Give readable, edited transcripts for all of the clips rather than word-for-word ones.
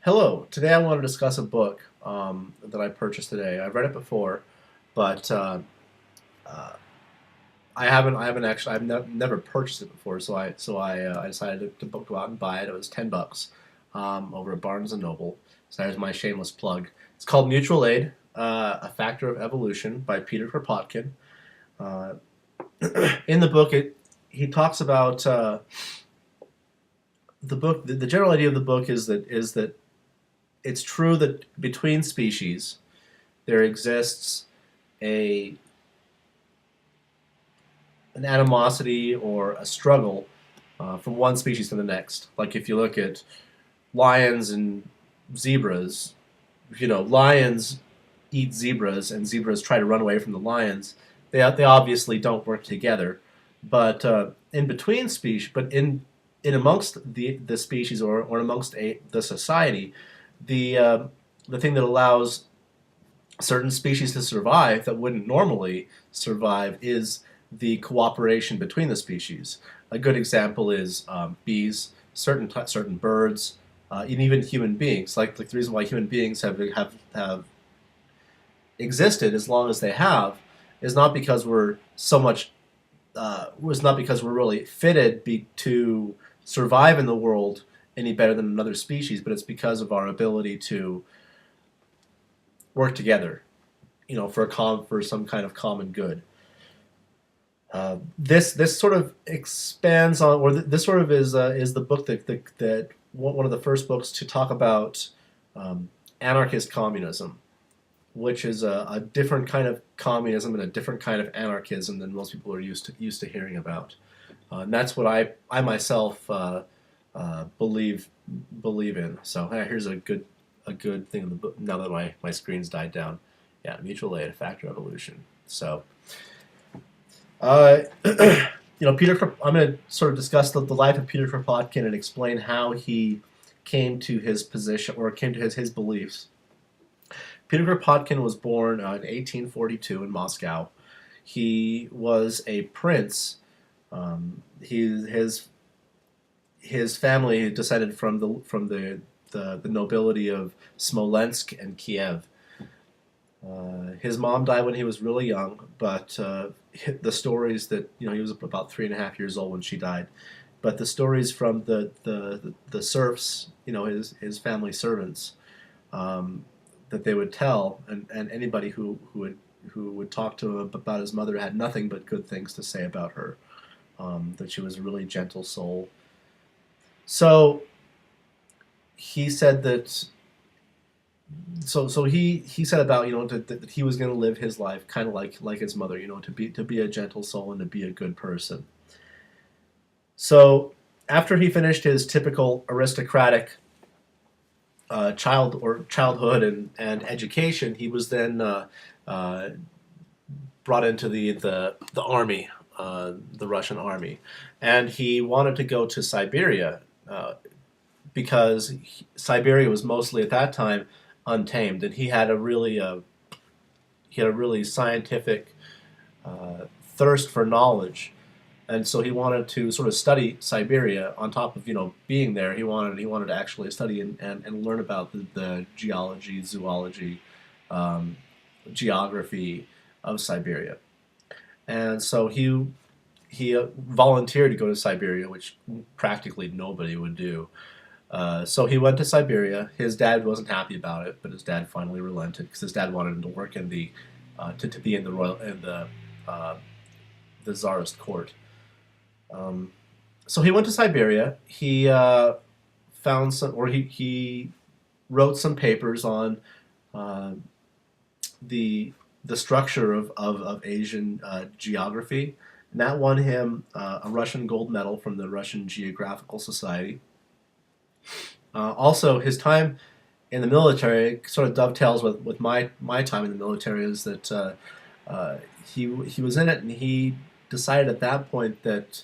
Hello. Today I want to discuss a book that I purchased today. I've read it before, but uh, I haven't actually. Never purchased it before, so I decided to go out and buy it. It was $10 over at Barnes and Noble. So there's my shameless plug. It's called Mutual Aid: A Factor of Evolution by Petr Kropotkin. Uh, in the book, he talks about the book. The general idea of the book is that it's true that between species there exists a an animosity or a struggle from one species to the next. Like if you look at lions and zebras, lions eat zebras and zebras try to run away from the lions. They obviously don't work together, but in between species, but in amongst the species or amongst the society, the thing that allows certain species to survive that wouldn't normally survive is the cooperation between the species. A good example is bees, certain birds, and even human beings. Like the reason why human beings have existed as long as they have is not because we're so much was not because we're really fitted to survive in the world any better than another species, but it's because of our ability to work together, for some kind of common good. This sort of expands on, or this sort of is the book that one of the first books to talk about anarchist communism, which is a different kind of communism and a different kind of anarchism than most people are used to hearing about. And that's what I myself believe in. So here's a good thing in the book. Now that my screen's died down, yeah, mutual aid, a factor of evolution. So, uh, I'm going to sort of discuss the life of Peter Kropotkin and explain how he came to his position or came to his beliefs. Peter Kropotkin was born in 1842 in Moscow. He was a prince. His family descended from the nobility of Smolensk and Kiev. His mom died when he was really young, but the stories that he was about 3.5 years old when she died. But the stories from the serfs, his family servants, that they would tell, and anybody who would talk to him about his mother had nothing but good things to say about her. That she was a really gentle soul. So he said that. So he said about that he was going to live his life kind of like his mother, to be a gentle soul and to be a good person. So after he finished his typical aristocratic childhood and education, he was then uh, brought into the army, the Russian army, and he wanted to go to Siberia because Siberia was mostly at that time untamed, and he had a really scientific thirst for knowledge, and so he wanted to sort of study Siberia on top of being there. He wanted to actually study and learn about the geology, zoology, um, geography of Siberia, and so he volunteered to go to Siberia, which practically nobody would do. So he went to Siberia. His dad wasn't happy about it, but his dad finally relented because his dad wanted him to work in to be in uh, the czarist court. Um, so he went to Siberia. He found some, or he wrote some papers on uh, the the structure of Asian geography, and that won him a Russian gold medal from the Russian Geographical Society. Also, his time in the military sort of dovetails with my time in the military. Is that uh, he was in it, and he decided at that point that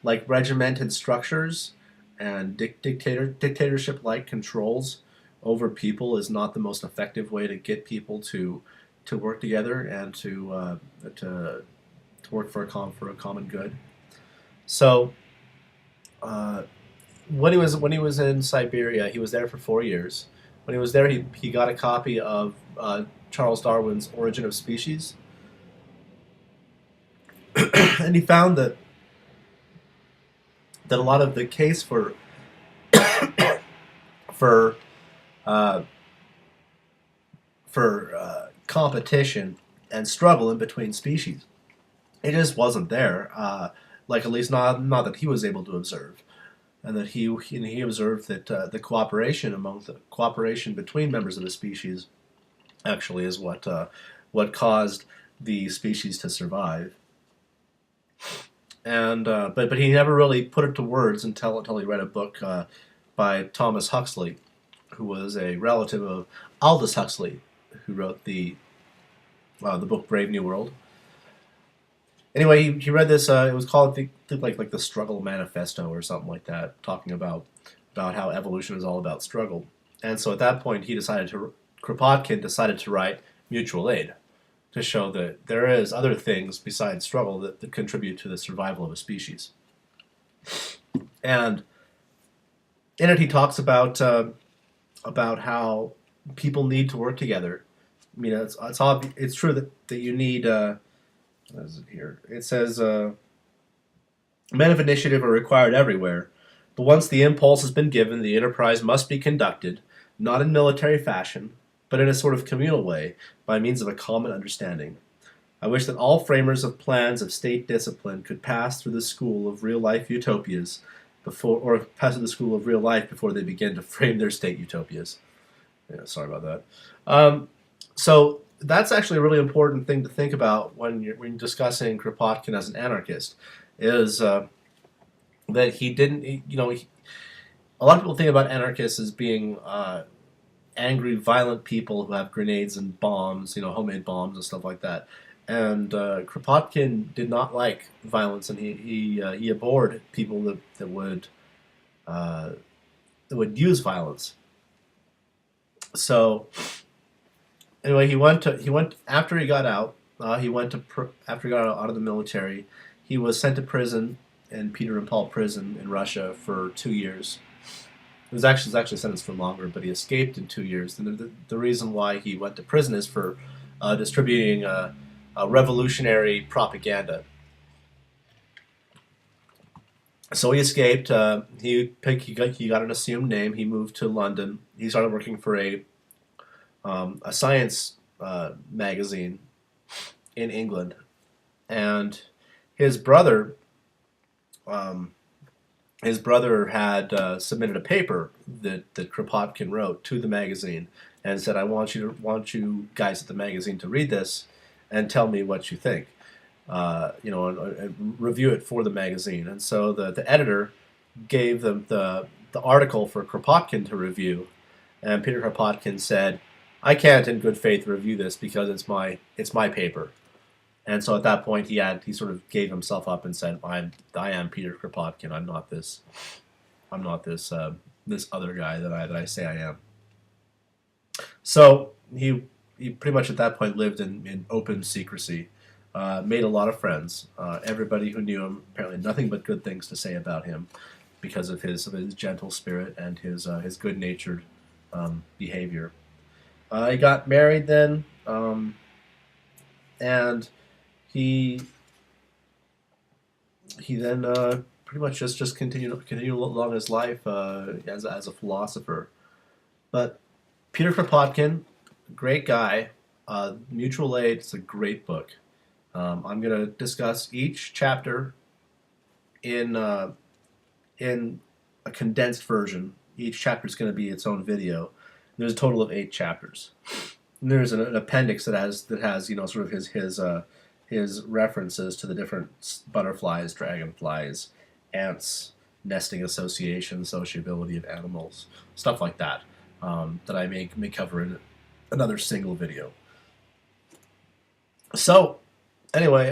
like regimented structures and dictatorship like controls over people is not the most effective way to get people to work together and to work for a common good. So uh, when he was in Siberia, he was there for 4 years. When he was there, he got a copy of Charles Darwin's Origin of Species, and he found that a lot of the case for uh, competition and struggle in between species, it just wasn't there. Like at least not that he was able to observe, and that he observed that the cooperation between members of the species actually is what caused the species to survive. And but he never really put it to words until he read a book by Thomas Huxley, who was a relative of Aldous Huxley, who wrote the book Brave New World. Anyway, he read this. It was called like the Struggle Manifesto or something like that, talking about how evolution is all about struggle. And so at that point, Kropotkin decided to write Mutual Aid, to show that there is other things besides struggle that contribute to the survival of a species. And in it, he talks about how people need to work together. I mean, it's true that you need. What is it here? It says men of initiative are required everywhere, but once the impulse has been given, the enterprise must be conducted not in military fashion, but in a sort of communal way, by means of a common understanding. I wish that all framers of plans of state discipline could pass through the school of real-life utopias pass through the school of real life before they begin to frame their state utopias. Yeah, sorry about that. So that's actually a really important thing to think about when you're discussing Kropotkin as an anarchist, is that he didn't, a lot of people think about anarchists as being angry, violent people who have grenades and bombs, homemade bombs and stuff like that. And Kropotkin did not like violence, and he abhorred people that would use violence. So anyway, after he got out. After he got out of the military, he was sent to prison in Peter and Paul prison in Russia for 2 years. He was actually sentenced for longer, but he escaped in 2 years. And the reason why he went to prison is for distributing revolutionary propaganda. So he escaped. He got an assumed name. He moved to London. He started working for a science magazine in England, and his brother had submitted a paper that Kropotkin wrote to the magazine and said, "I want you guys at the magazine to read this and tell me what you think, and review it for the magazine." And so the editor gave them the article for Kropotkin to review, and Peter Kropotkin said, "I can't in good faith review this because it's my paper." And so at that point he sort of gave himself up and said, I am Peter Kropotkin. I'm not this this other guy that I say I am." So he pretty much at that point lived in open secrecy, made a lot of friends. Everybody who knew him apparently nothing but good things to say about him because of his gentle spirit and his good-natured behavior. He got married then, and he then pretty much just continued along his life as a philosopher. But Peter Kropotkin, great guy. Mutual Aid is a great book. I'm going to discuss each chapter in a condensed version. Each chapter is going to be its own video. There's a total of 8 chapters. And there's an appendix that has sort of his references to the different butterflies, dragonflies, ants, nesting association, sociability of animals, stuff like that, that I may cover in another single video. So anyway,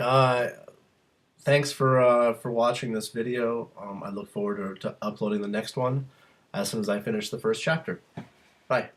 thanks for watching this video. I look forward to uploading the next one as soon as I finish the first chapter. Bye.